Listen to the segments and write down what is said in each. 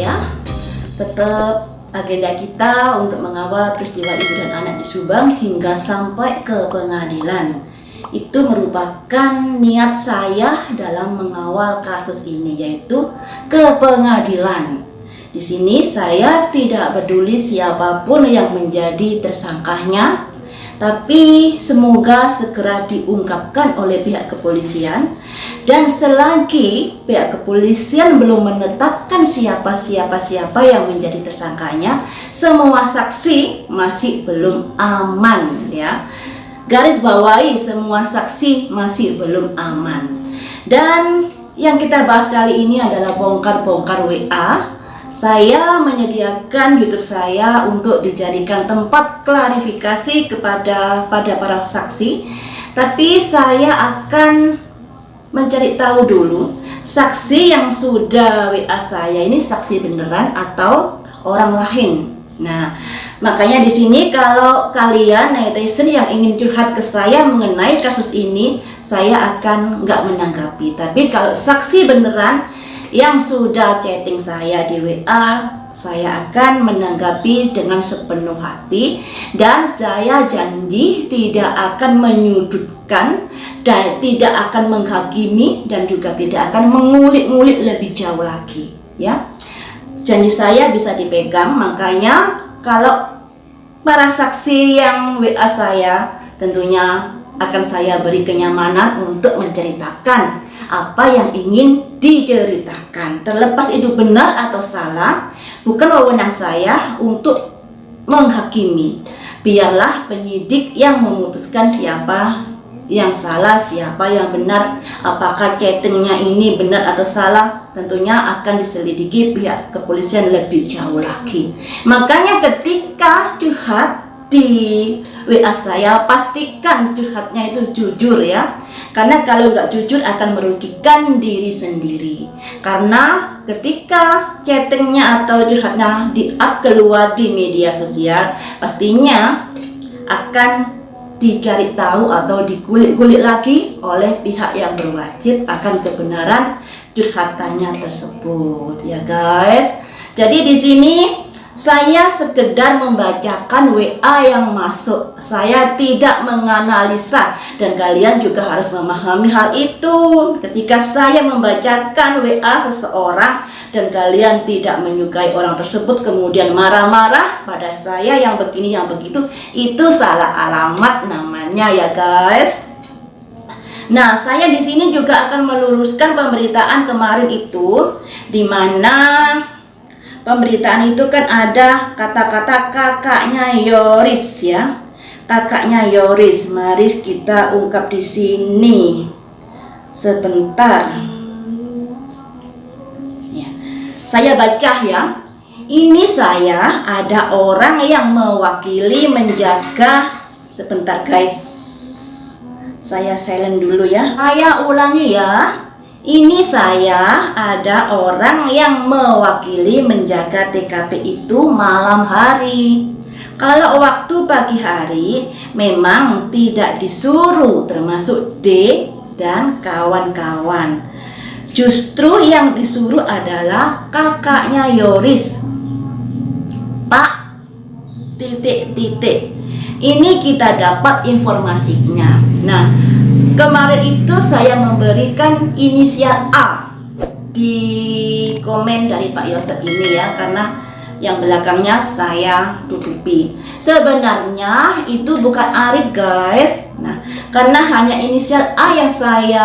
ya. Tetap agenda kita untuk mengawal peristiwa ibu dan anak di Subang hingga sampai ke pengadilan. Itu merupakan niat saya dalam mengawal kasus ini, yaitu ke pengadilan. Di sini saya tidak peduli siapapun yang menjadi tersangkanya, tapi semoga segera diungkapkan oleh pihak kepolisian. Dan selagi pihak kepolisian belum menetapkan siapa yang menjadi tersangkanya, semua saksi masih belum aman ya. Garis bawahi, semua saksi masih belum aman. Dan yang kita bahas kali ini adalah bongkar-bongkar WA. Saya menyediakan YouTube saya untuk dijadikan tempat klarifikasi kepada para saksi. Tapi saya akan mencari tahu dulu saksi yang sudah WA saya ini saksi beneran atau orang lain. Nah, makanya di sini kalau kalian netizen yang ingin curhat ke saya mengenai kasus ini, saya akan nggak menanggapi. Tapi kalau saksi beneran yang sudah chatting saya di WA, saya akan menanggapi dengan sepenuh hati. Dan saya janji tidak akan menyudutkan dan tidak akan menghakimi dan juga tidak akan mengulik-ngulik lebih jauh lagi ya. Janji saya bisa dipegang. Makanya kalau para saksi yang WA saya, tentunya akan saya beri kenyamanan untuk menceritakan apa yang ingin diceritakan. Terlepas itu benar atau salah, bukan wewenang saya untuk menghakimi. Biarlah penyidik yang memutuskan siapa yang salah, siapa yang benar. Apakah chattingnya ini benar atau salah, tentunya akan diselidiki pihak kepolisian lebih jauh lagi. Makanya ketika curhat di WA saya, pastikan curhatnya itu jujur ya. Karena kalau nggak jujur akan merugikan diri sendiri. Karena ketika chattingnya atau curhatnya di-up keluar di media sosial, pastinya akan dicari tahu atau dikulik-kulik lagi oleh pihak yang berwajib akan kebenaran curhatannya tersebut ya guys. Jadi di sini saya sekedar membacakan WA yang masuk. Saya tidak menganalisa dan kalian juga harus memahami hal itu. Ketika saya membacakan WA seseorang dan kalian tidak menyukai orang tersebut kemudian marah-marah pada saya yang begini yang begitu, itu salah alamat namanya ya guys. Nah, saya di sini juga akan meluruskan pemberitaan kemarin itu, di mana pemberitaan itu kan ada kata-kata kakaknya Yoris ya. Kakaknya Yoris, mari kita ungkap di sini sebentar. Ya. Saya baca ya. Ini saya ada orang yang mewakili menjaga, sebentar guys. Saya silent dulu ya. Saya ulangi ya. Ini saya ada orang yang mewakili menjaga TKP itu malam hari. Kalau waktu pagi hari memang tidak disuruh, termasuk D dan kawan-kawan. Justru yang disuruh adalah kakaknya Yoris, Pak titik-titik. Ini kita dapat informasinya. Nah, kemarin itu saya memberikan inisial A di komen dari Pak Yosep ini ya, karena yang belakangnya saya tutupi. Sebenarnya itu bukan Arif guys. Nah, karena hanya inisial A yang saya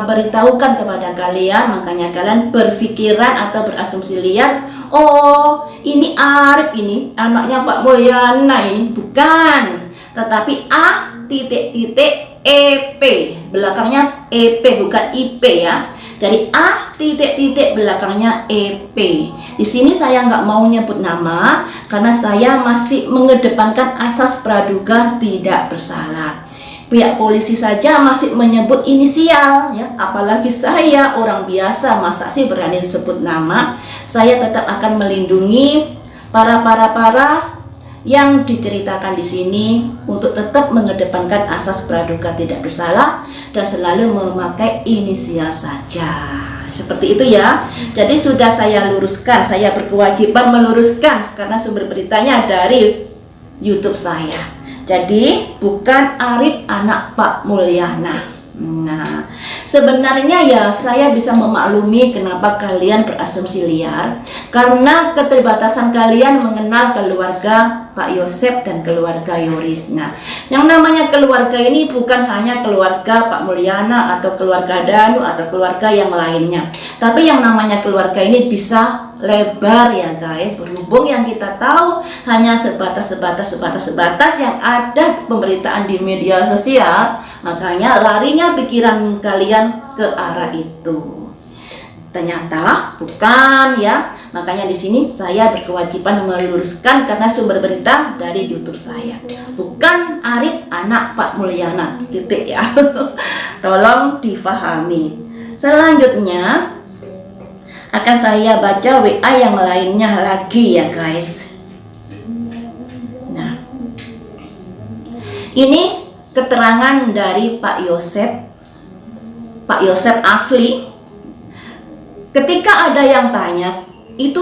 beritahukan kepada kalian, makanya kalian berpikiran atau berasumsi liar, oh ini Arif, ini anaknya Pak Mulyana ini. Bukan, tetapi A titik-titik EP, belakangnya EP bukan IP ya. Jadi A titik-titik belakangnya EP. Di sini saya nggak mau nyebut nama karena saya masih mengedepankan asas praduga tidak bersalah. Pihak polisi saja masih menyebut inisial ya, apalagi saya orang biasa, masa sih berani sebut nama. Saya tetap akan melindungi para yang diceritakan di sini untuk tetap mengedepankan asas praduga tidak bersalah dan selalu memakai inisial saja seperti itu ya. Jadi sudah saya luruskan, saya berkewajiban meluruskan karena sumber beritanya dari YouTube saya. Jadi bukan Arif anak Pak Mulyana. Nah, sebenarnya ya saya bisa memaklumi kenapa kalian berasumsi liar, karena keterbatasan kalian mengenal keluarga Pak Yosep dan keluarga Yoris. Nah, yang namanya keluarga ini bukan hanya keluarga Pak Mulyana atau keluarga Danu atau keluarga yang lainnya, tapi yang namanya keluarga ini bisa lebar ya guys, berhubung yang kita tahu hanya sebatas yang ada pemberitaan di media sosial, makanya larinya pikiran kalian ke arah itu. Ternyata bukan ya. Makanya di sini saya berkewajiban meluruskan karena sumber berita dari YouTube saya. Bukan Arif anak Pak Mulyana. Titik ya. Tolong difahami. Selanjutnya akan saya baca WA yang lainnya lagi ya guys. Nah, ini keterangan dari Pak Yosep. Pak Yosep asli. Ketika ada yang tanya, itu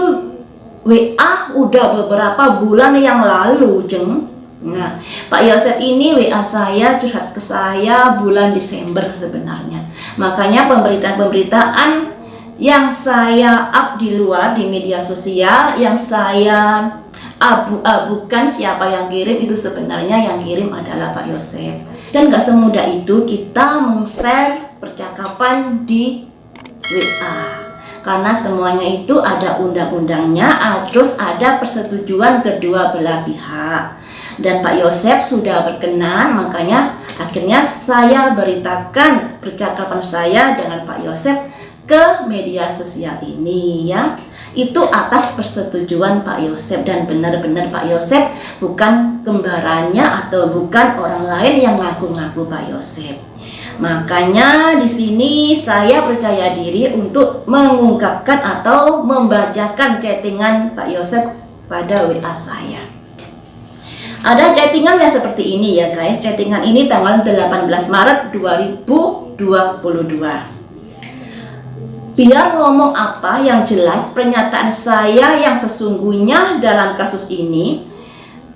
WA udah beberapa bulan yang lalu, Jeng. Nah, Pak Yosep ini WA saya, curhat ke saya bulan Desember sebenarnya. Makanya pemberitaan-pemberitaan yang saya up di luar di media sosial, yang saya abu-abukan siapa yang kirim, itu sebenarnya yang kirim adalah Pak Yosep. Dan gak semudah itu kita meng-share percakapan di WA, karena semuanya itu ada undang-undangnya, terus ada persetujuan kedua belah pihak. Dan Pak Yosep sudah berkenan, makanya akhirnya saya beritakan percakapan saya dengan Pak Yosep ke media sosial ini ya. Itu atas persetujuan Pak Yosep, dan benar-benar Pak Yosep bukan kembarannya atau bukan orang lain yang ngaku-ngaku Pak Yosep. Makanya di sini saya percaya diri untuk mengungkapkan atau membacakan chattingan Pak Yosep pada WA saya. Ada chattingan yang seperti ini ya guys. Chattingan ini tanggal 18 Maret 2022. Biar ngomong apa yang jelas, pernyataan saya yang sesungguhnya dalam kasus ini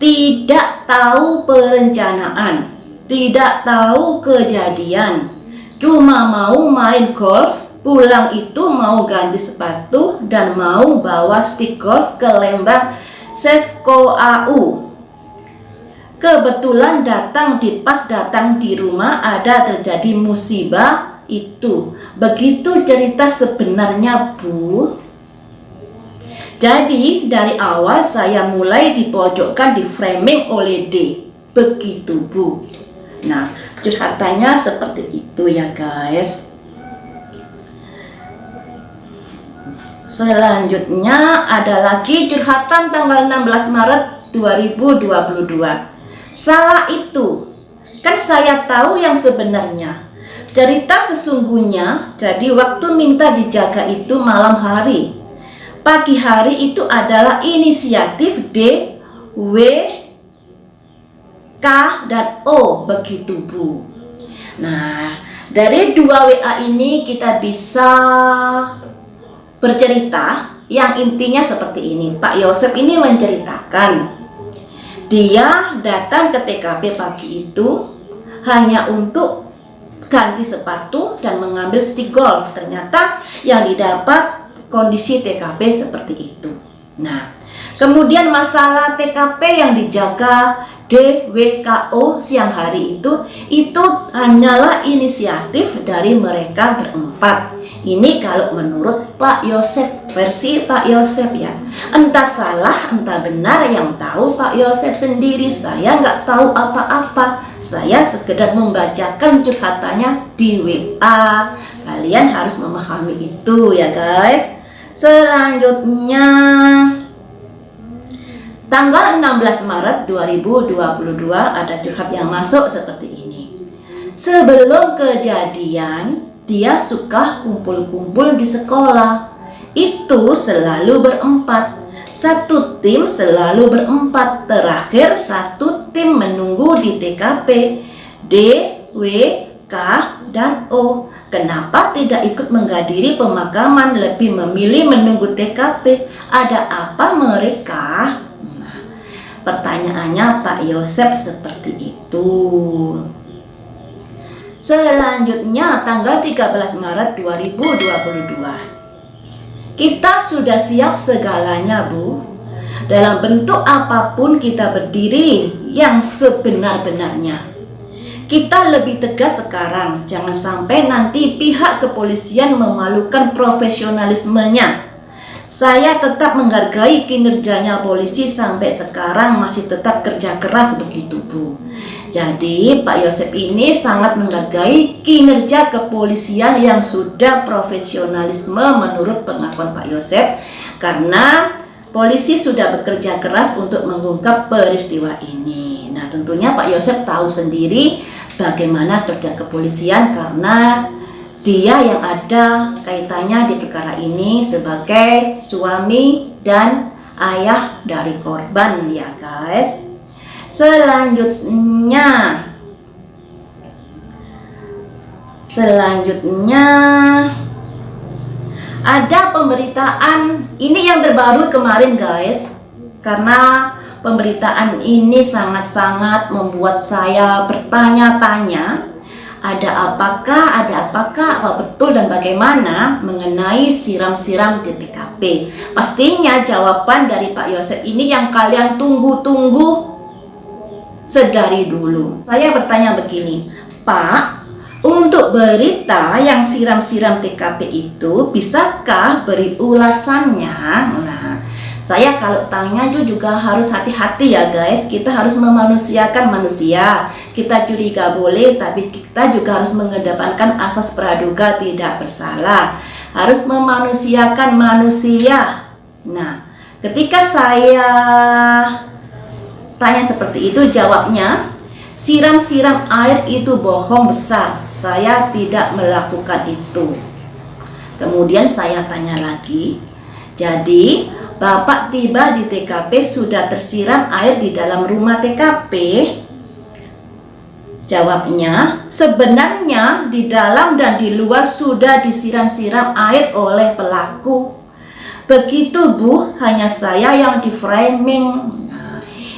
tidak tahu perencanaan, tidak tahu kejadian, cuma mau main golf, pulang itu mau ganti sepatu dan mau bawa stick golf ke Lembang Sesko AU. Kebetulan pas datang di rumah ada terjadi musibah itu. Begitu cerita sebenarnya, Bu. Jadi dari awal saya mulai dipojokkan, di framing oleh D. Begitu, Bu. Nah, curhatannya seperti itu ya guys. Selanjutnya ada lagi curhatan tanggal 16 Maret 2022. Salah itu. Kan saya tahu yang sebenarnya. Cerita sesungguhnya, jadi waktu minta dijaga itu malam hari. Pagi hari itu adalah inisiatif D, W, K, dan O, begitu Bu. Nah, dari dua WA ini kita bisa bercerita yang intinya seperti ini. Pak Yosep ini menceritakan, dia datang ke TKP pagi itu hanya untuk ganti sepatu dan mengambil stick golf. Ternyata yang didapat kondisi TKP seperti itu. Nah, kemudian masalah TKP yang dijaga DWKO siang hari itu hanyalah inisiatif dari mereka berempat. Ini kalau menurut Pak Yosep, versi Pak Yosep ya. Entah salah, entah benar, yang tahu Pak Yosep sendiri. Saya nggak tahu apa-apa. Saya sekedar membacakan curhatannya di WA. Kalian harus memahami itu ya guys. Selanjutnya tanggal 16 Maret 2022 ada curhat yang masuk seperti ini. Sebelum kejadian, dia suka kumpul-kumpul di sekolah. Itu selalu berempat. Satu tim selalu berempat. Terakhir satu tim menunggu di TKP D, W, K, dan O. Kenapa tidak ikut menghadiri pemakaman, lebih memilih menunggu TKP? Ada apa mereka? Nah, pertanyaannya Pak Yosep seperti itu. Selanjutnya tanggal 13 Maret 2022. Kita sudah siap segalanya, Bu. Dalam bentuk apapun kita berdiri yang sebenar-benarnya. Kita lebih tegas sekarang, jangan sampai nanti pihak kepolisian memalukan profesionalismenya. Saya tetap menghargai kinerjanya polisi sampai sekarang masih tetap kerja keras begitu, Bu. Jadi Pak Yosep ini sangat menghargai kinerja kepolisian yang sudah profesionalisme menurut pengakuan Pak Yosep, karena polisi sudah bekerja keras untuk mengungkap peristiwa ini. Nah, tentunya Pak Yosep tahu sendiri bagaimana kerja kepolisian karena dia yang ada kaitannya di perkara ini sebagai suami dan ayah dari korban, ya guys. Selanjutnya ada pemberitaan ini yang terbaru kemarin, guys, karena pemberitaan ini sangat-sangat membuat saya bertanya-tanya, ada apakah, apa betul dan bagaimana mengenai siram-siram di TKP. Pastinya jawaban dari Pak Yosep ini yang kalian tunggu-tunggu sedari dulu. Saya bertanya begini, Pak, untuk berita yang siram-siram TKP itu, bisakah beri ulasannya? Nah, saya kalau tanya itu juga harus hati-hati ya guys. Kita harus memanusiakan manusia. Kita curiga boleh, tapi kita juga harus mengedepankan asas praduga tidak bersalah. Harus memanusiakan manusia. Nah, ketika saya tanya seperti itu, jawabnya, siram-siram air itu bohong besar. Saya tidak melakukan itu. Kemudian saya tanya lagi, jadi Bapak tiba di TKP sudah tersiram air di dalam rumah TKP? Jawabnya, sebenarnya di dalam dan di luar sudah disiram-siram air oleh pelaku. Begitu, Bu, hanya saya yang di framing.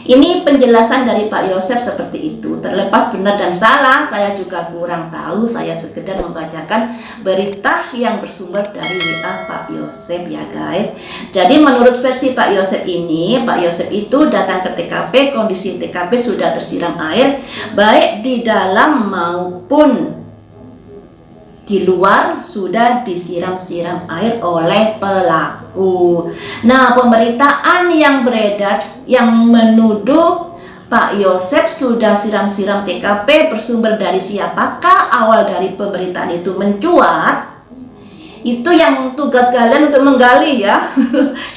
Ini penjelasan dari Pak Yosep seperti itu. Terlepas benar dan salah, saya juga kurang tahu. Saya sekedar membacakan berita yang bersumber dari WA Pak Yosep ya guys. Jadi menurut versi Pak Yosep ini, Pak Yosep itu datang ke TKP, kondisi TKP sudah tersiram air, baik di dalam maupun di luar sudah disiram-siram air oleh pelaku. Nah, pemberitaan yang beredar yang menuduh Pak Yosep sudah siram-siram TKP bersumber dari siapakah, awal dari pemberitaan itu mencuat, itu yang tugas kalian untuk menggali ya.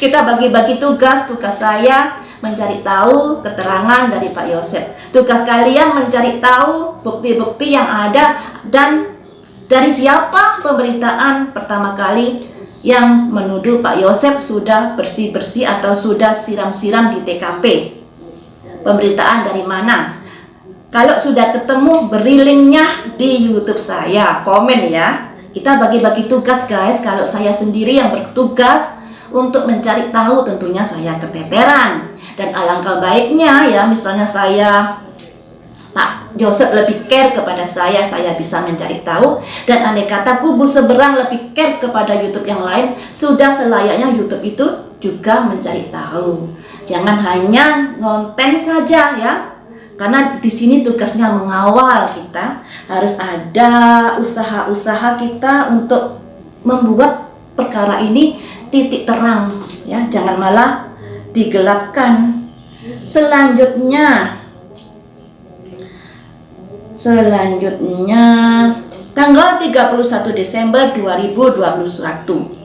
Kita bagi-bagi tugas saya mencari tahu keterangan dari Pak Yosep. Tugas kalian mencari tahu bukti-bukti yang ada dan dari siapa pemberitaan pertama kali yang menuduh Pak Yosep sudah bersih-bersih atau sudah siram-siram di TKP. Pemberitaan dari mana? Kalau sudah ketemu, beri linknya di YouTube saya, komen ya. Kita bagi-bagi tugas guys. Kalau saya sendiri yang bertugas untuk mencari tahu, tentunya saya keteteran. Dan alangkah baiknya ya, misalnya Pak Yosep lebih care kepada saya bisa mencari tahu. Dan andai kata kubu seberang lebih care kepada YouTube yang lain, sudah selayaknya YouTube itu juga mencari tahu. Jangan hanya ngonten saja ya. Karena di sini tugasnya mengawal, kita harus ada usaha-usaha kita untuk membuat perkara ini titik terang ya, jangan malah digelapkan. Selanjutnya tanggal 31 Desember 2021,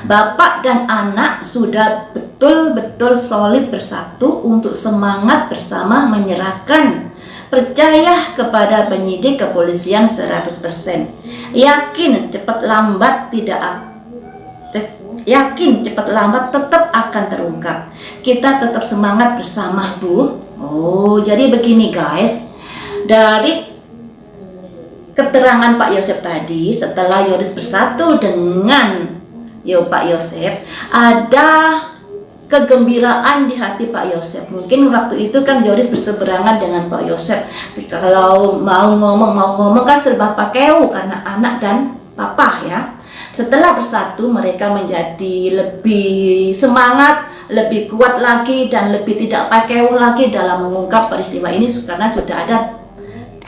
Bapak dan anak sudah betul-betul solid bersatu untuk semangat bersama menyerahkan, percaya kepada penyidik kepolisian 100%. Yakin cepat lambat tetap akan terungkap. Kita tetap semangat bersama, Bu. Oh, jadi begini guys. Dari keterangan Pak Yosep tadi, setelah Yoris bersatu dengan Pak Yosep, ada kegembiraan di hati Pak Yosep. Mungkin waktu itu kan Yoris berseberangan dengan Pak Yosep. Kalau mau ngomong kan serba pakeu karena anak dan papa ya. Setelah bersatu, mereka menjadi lebih semangat, lebih kuat lagi, dan lebih tidak pakeu lagi dalam mengungkap peristiwa ini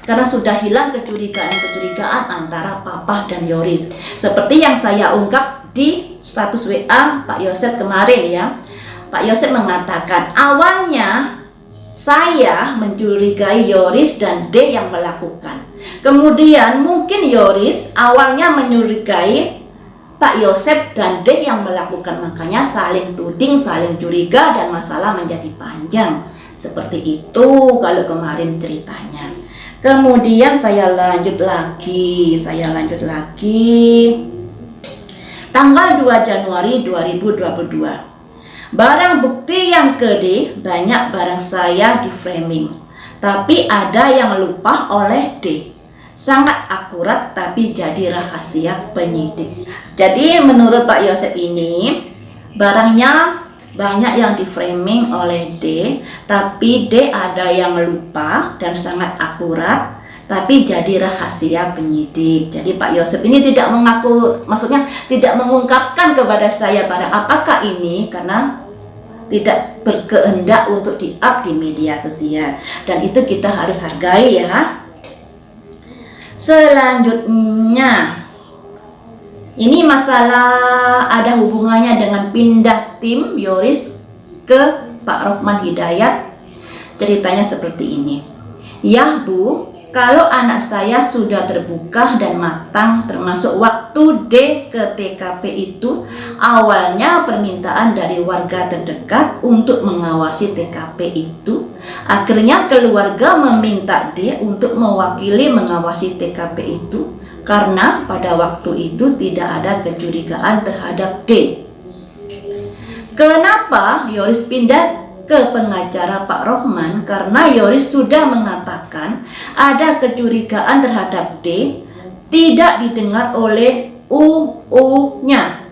karena sudah hilang kecurigaan antara papa dan Yoris. Seperti yang saya ungkap di status WA Pak Yosep kemarin ya. Pak Yosep mengatakan, awalnya saya mencurigai Yoris dan D yang melakukan. Kemudian mungkin Yoris awalnya mencurigai Pak Yosep dan D yang melakukan. Makanya saling tuding, saling curiga, dan masalah menjadi panjang. Seperti itu kalau kemarin ceritanya. Kemudian saya lanjut lagi. Tanggal 2 Januari 2022. Barang bukti yang ke D, banyak barang saya di framing, tapi ada yang lupa oleh D. Sangat akurat tapi jadi rahasia penyidik. Jadi menurut Pak Yosep ini, barangnya banyak yang di framing oleh D, tapi D ada yang lupa dan sangat akurat tapi jadi rahasia penyidik. Jadi Pak Yosep ini tidak mengaku, maksudnya tidak mengungkapkan kepada saya barang apakah ini, karena tidak berkehendak untuk di-up di media sosial, dan itu kita harus hargai ya. Selanjutnya, ini masalah ada hubungannya dengan pindah tim Yoris ke Pak Rohman Hidayat. Ceritanya seperti ini. Ya Bu, kalau anak saya sudah terbuka dan matang, termasuk waktu D ke TKP itu, awalnya permintaan dari warga terdekat untuk mengawasi TKP itu. Akhirnya keluarga meminta D untuk mewakili mengawasi TKP itu, karena pada waktu itu tidak ada kecurigaan terhadap D. Kenapa Yoris pindah ke pengacara Pak Rohman? Karena Yoris sudah mengatakan ada kecurigaan terhadap D tidak didengar oleh UU-nya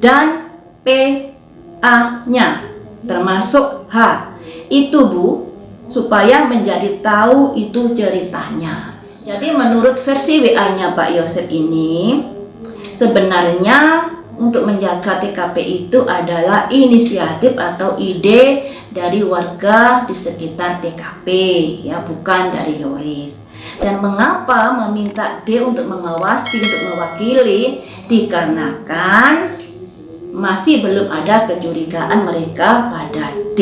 dan PA-nya termasuk H. Itu Bu, supaya menjadi tahu itu ceritanya. Jadi menurut versi WA-nya Pak Yosep ini, sebenarnya untuk menjaga TKP itu adalah inisiatif atau ide dari warga di sekitar TKP ya, bukan dari Yoris. Dan mengapa meminta D untuk mengawasi, untuk mewakili, dikarenakan masih belum ada kecurigaan mereka pada D.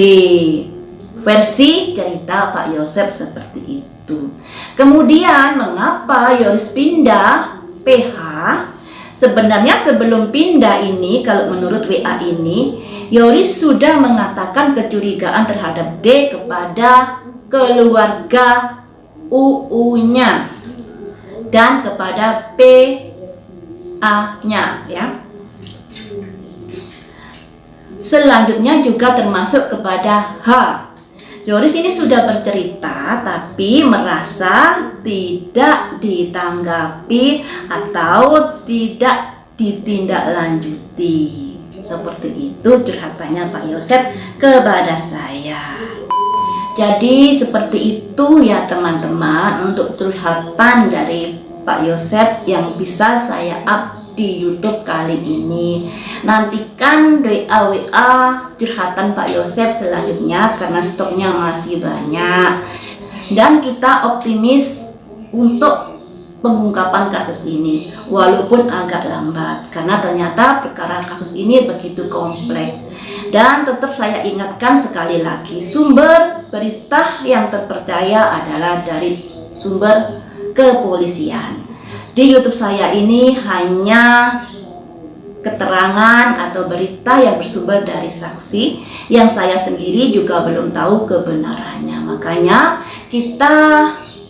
Versi cerita Pak Yosep seperti itu. Kemudian mengapa Yoris pindah PH? Sebenarnya sebelum pindah ini, kalau menurut WA ini, Yoris sudah mengatakan kecurigaan terhadap D kepada keluarga UU-nya dan kepada PA-nya ya. Selanjutnya juga termasuk kepada H. Yoris ini sudah bercerita tapi merasa tidak ditanggapi atau tidak ditindaklanjuti. Seperti itu curhatannya Pak Yosep kepada saya. Jadi seperti itu ya teman-teman, untuk curhatan dari Pak Yosep yang bisa saya up di YouTube kali ini. Nantikan WA curhatan Pak Yosep selanjutnya karena stoknya masih banyak, dan kita optimis untuk pengungkapan kasus ini walaupun agak lambat karena ternyata perkara kasus ini begitu kompleks. Dan tetap saya ingatkan sekali lagi, sumber berita yang terpercaya adalah dari sumber kepolisian. Di YouTube saya ini hanya keterangan atau berita yang bersumber dari saksi yang saya sendiri juga belum tahu kebenarannya. Makanya kita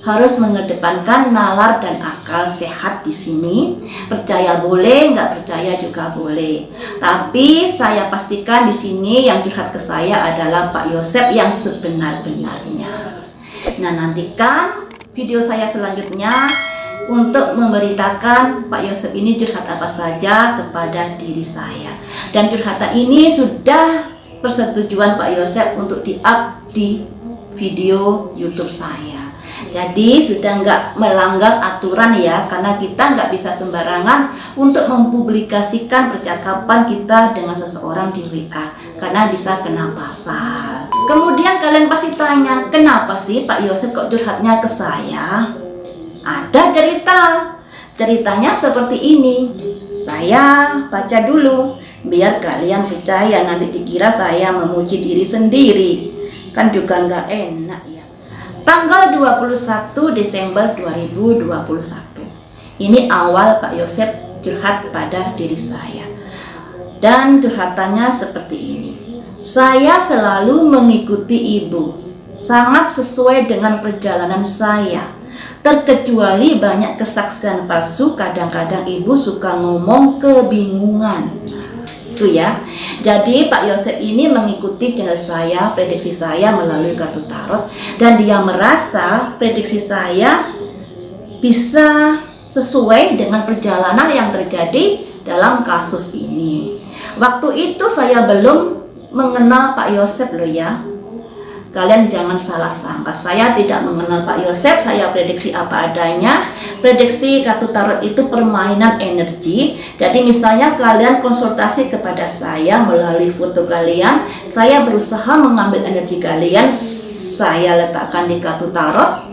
harus mengedepankan nalar dan akal sehat di sini. Percaya boleh, nggak percaya juga boleh. Tapi saya pastikan di sini yang curhat ke saya adalah Pak Yosep yang sebenar-benarnya. Nah, nantikan video saya selanjutnya untuk memberitakan Pak Yosep ini curhat apa saja kepada diri saya. Dan curhatan ini sudah persetujuan Pak Yosep untuk di-up di video YouTube saya. Jadi sudah nggak melanggar aturan ya, karena kita nggak bisa sembarangan untuk mempublikasikan percakapan kita dengan seseorang di WA, karena bisa kena pasal. Kemudian kalian pasti tanya, kenapa sih Pak Yosep kok curhatnya ke saya? Ada ceritanya seperti ini. Saya baca dulu biar kalian percaya, nanti dikira saya memuji diri sendiri, kan juga nggak enak ya. Tanggal 21 Desember 2021. Ini awal Pak Yosep curhat pada diri saya. Dan curhatannya seperti ini. Saya selalu mengikuti ibu. Sangat sesuai dengan perjalanan saya. Terkecuali banyak kesaksian palsu, kadang-kadang ibu suka ngomong kebingungan. Itu ya. Jadi Pak Yosep ini mengikuti channel saya, prediksi saya melalui kartu tarot, dan dia merasa prediksi saya bisa sesuai dengan perjalanan yang terjadi dalam kasus ini. Waktu itu saya belum mengenal Pak Yosep loh ya. Kalian jangan salah sangka, saya tidak mengenal Pak Yosep, saya prediksi apa adanya. Prediksi kartu tarot itu permainan energi. Jadi misalnya kalian konsultasi kepada saya melalui foto kalian, saya berusaha mengambil energi kalian, saya letakkan di kartu tarot,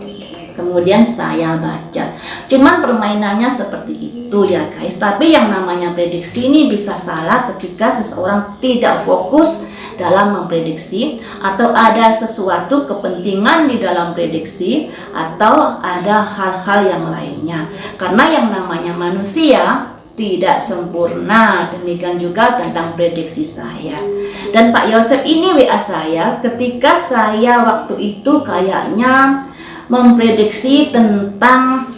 kemudian saya baca. Cuman permainannya seperti itu ya guys. Tapi yang namanya prediksi ini bisa salah ketika seseorang tidak fokus dalam memprediksi, atau ada sesuatu kepentingan di dalam prediksi, atau ada hal-hal yang lainnya. Karena yang namanya manusia tidak sempurna, demikian juga tentang prediksi saya. Dan Pak Yosep ini WA saya ketika saya waktu itu kayaknya memprediksi tentang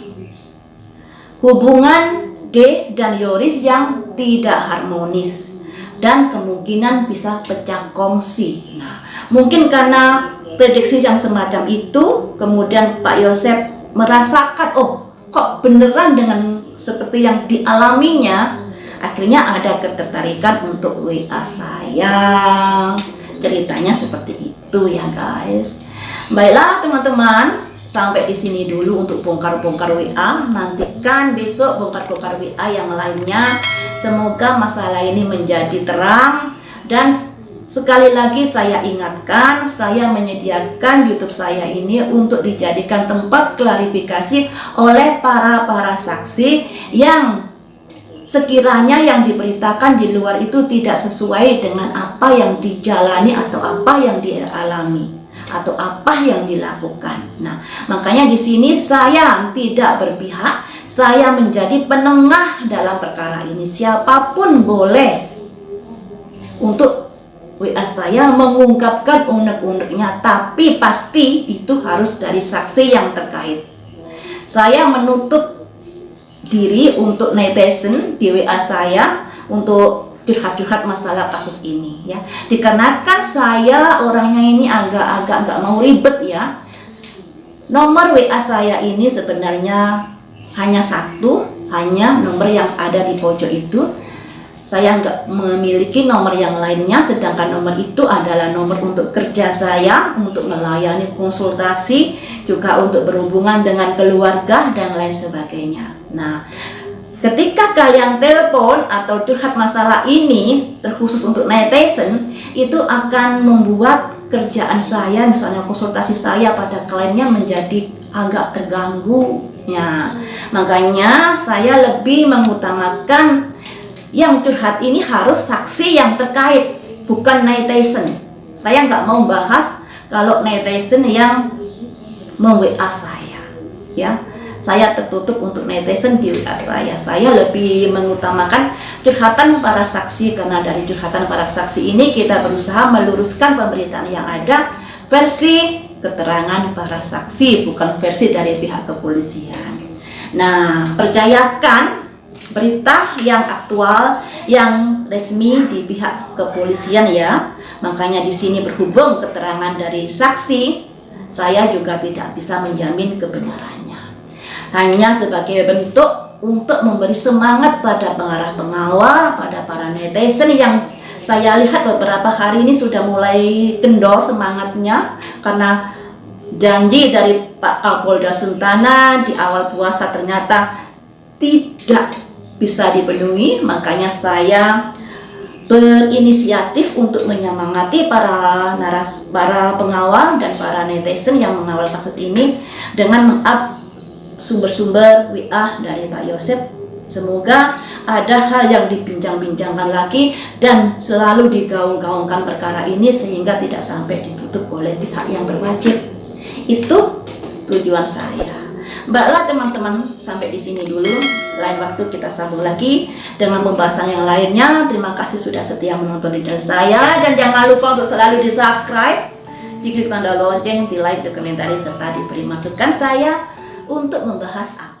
hubungan G dan Yoris yang tidak harmonis dan kemungkinan bisa pecah kongsi. Nah, mungkin karena prediksi yang semacam itu, kemudian Pak Yosep merasakan, oh kok beneran dengan seperti yang dialaminya, akhirnya ada ketertarikan untuk WA saya. Ceritanya seperti itu ya guys. Baiklah teman-teman, sampai di sini dulu untuk bongkar-bongkar WA. Nantikan besok bongkar-bongkar WA yang lainnya. Semoga masalah ini menjadi terang. Dan sekali lagi saya ingatkan, saya menyediakan YouTube saya ini untuk dijadikan tempat klarifikasi oleh para saksi yang sekiranya yang diberitakan di luar itu tidak sesuai dengan apa yang dijalani atau apa yang dialami atau apa yang dilakukan. Nah, makanya di sini saya tidak berpihak, saya menjadi penengah dalam perkara ini. Siapapun boleh untuk WA saya mengungkapkan unek-uneknya, tapi pasti itu harus dari saksi yang terkait. Saya menutup diri untuk netizen di WA saya untuk curhat-curhat masalah kasus ini ya, dikarenakan saya orangnya ini agak-agak nggak mau ribet ya. Nomor WA saya ini sebenarnya hanya satu, hanya nomor yang ada di pojok itu. Saya nggak memiliki nomor yang lainnya, sedangkan nomor itu adalah nomor untuk kerja saya, untuk melayani konsultasi, juga untuk berhubungan dengan keluarga dan lain sebagainya. Nah, ketika kalian telepon atau curhat masalah ini, terkhusus untuk netizen, itu akan membuat kerjaan saya, misalnya konsultasi saya pada kliennya menjadi agak terganggu. Ya, makanya saya lebih mengutamakan yang curhat ini harus saksi yang terkait, bukan netizen. Saya nggak mau bahas kalau netizen yang mem-WA saya, ya. Saya tertutup untuk netizen di WA saya. Saya lebih mengutamakan curhatan para saksi, karena dari curhatan para saksi ini kita berusaha meluruskan pemberitaan yang ada versi keterangan para saksi, bukan versi dari pihak kepolisian. Nah, percayakan berita yang aktual, yang resmi di pihak kepolisian ya. Makanya di sini berhubung keterangan dari saksi saya juga tidak bisa menjamin kebenarannya. Hanya sebagai bentuk untuk memberi semangat pada pengarah pengawal, pada para netizen yang saya lihat beberapa hari ini sudah mulai kendor semangatnya karena janji dari Pak Kapolda Suntana di awal puasa ternyata tidak bisa dipenuhi. Makanya saya berinisiatif untuk menyemangati para pengawal dan para netizen yang mengawal kasus ini dengan meng-up sumber-sumber WA dari Pak Yosep. Semoga ada hal yang dibincang-bincangkan lagi dan selalu digaung-gaungkan perkara ini sehingga tidak sampai ditutup oleh pihak yang berwajib. Itu tujuan saya. Baiklah teman-teman, sampai di sini dulu. Lain waktu kita sambung lagi dengan pembahasan yang lainnya. Terima kasih sudah setia menonton di channel saya dan jangan lupa untuk selalu di-subscribe, diklik tanda lonceng, di like, dokumentari serta diberi masukan saya untuk membahas apa